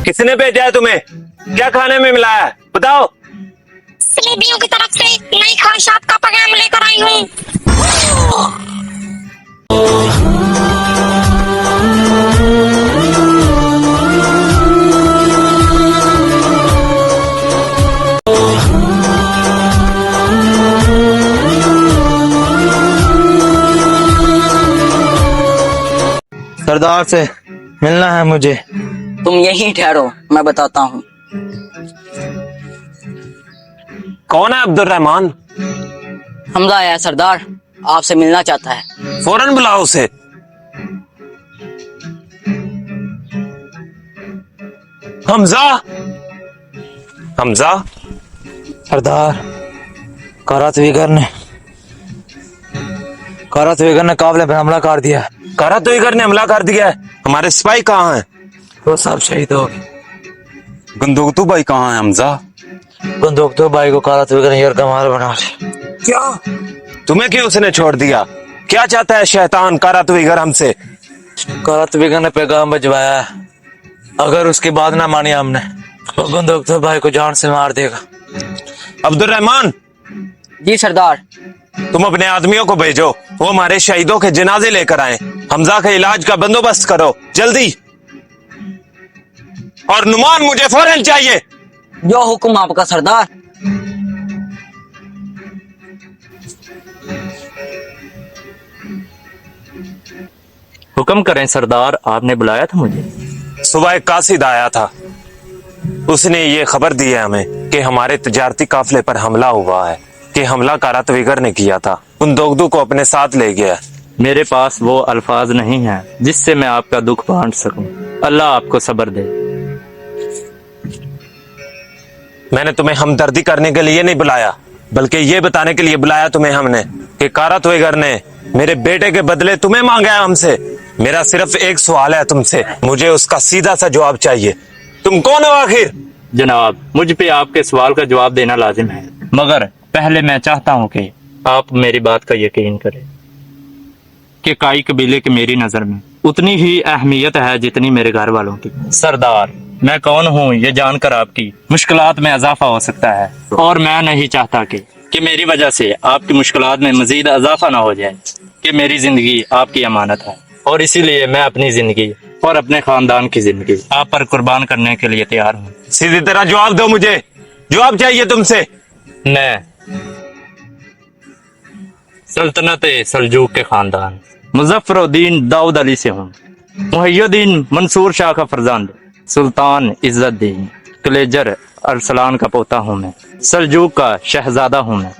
किसने भेजा है तुम्हें? क्या खाने में मिलाया है बताओ। सलेबियों की तरफ से नई ख्वाहिशात का पैगाम लेकर आई हूँ। सरदार से मिलना है मुझे। तुम यहीं ठहरो, मैं बताता हूँ। कौन है अब्दुर्रहमान? हमजा आया है सरदार, आपसे मिलना चाहता है। फौरन बुलाओ उसे। हमजा, हमजा। सरदार, कारातवीगर ने काफिले पर हमला कर दिया। कारातवीगर ने हमला कर दिया है। हमारे सिपाही कहाँ हैं? वो सब शहीद हो गए। गंदोगतू भाई कहाँ है हमजा? बंदूक तो भाई को कारातवीगर ने यार कमाल बना लिया। क्या? तुम्हें क्यों उसने छोड़ दिया? क्या चाहता है शैतान कारातवीगर हमसे? कारातवीगर ने पैगाम भिजवाया है, अगर उसकी बात ना मानी हमने तो बंदूक तो भाई को जान से मार देगा। अब्दुर्रहमान, जी सरदार। तुम अपने आदमियों को भेजो, वो हमारे शहीदों के जनाजे लेकर आए। हमजा के इलाज का बंदोबस्त करो जल्दी। और नुमान मुझे फौरन चाहिए। जो हुक्म आपका सरदार। हुक्म करें सरदार, आपने बुलाया था मुझे। सुबह एक कासिद आया था, उसने ये खबर दी है हमें कि हमारे तिजारती काफिले पर हमला हुआ है, कि हमला कारातवीगर ने किया था। उन दोगदू को अपने साथ ले गया। मेरे पास वो अल्फाज नहीं हैं जिससे मैं आपका दुख बांट सकूं। अल्लाह आपको सब्र दे। मैंने तुम्हें हमदर्दी करने के लिए नहीं बुलाया, बल्कि ये बताने के लिए बुलाया तुम्हें हमने कि कारातवीगर ने मेरे बेटे के बदले तुम्हें मांगा है हमसे। मेरा सिर्फ एक सवाल है तुमसे, मुझे उसका सीधा सा जवाब चाहिए। तुम कौन हो आखिर? जनाब, मुझ पे आपके सवाल का जवाब देना लाजिम है, मगर पहले मैं चाहता हूं कि आप मेरी बात का यकीन करें कि काई कबीले की मेरी नजर में उतनी ही अहमियत है जितनी मेरे घर वालों की। सरदार, मैं कौन हूँ ये जानकर आपकी मुश्किलात में इजाफा हो सकता है, और मैं नहीं चाहता कि मेरी वजह से आपकी मुश्किलात में मजीद इजाफा ना हो जाए, कि मेरी जिंदगी आपकी अमानत है, और इसीलिए मैं अपनी जिंदगी और अपने खानदान की जिंदगी आप पर कुर्बान करने के लिए तैयार हूँ। सीधी तरह जवाब दो, मुझे जवाब चाहिए तुमसे। मैं सल्तनत सल्जूक के खानदान मुजफ्फरुद्दीन दाऊद अली से हूँ। मुहियुद्दीन मंसूर शाह का फर्जंद सुल्तान इज्जतदीन कलेजर अरसलान का पोता हूँ मैं। सल्जूक का शहजादा हूँ मैं।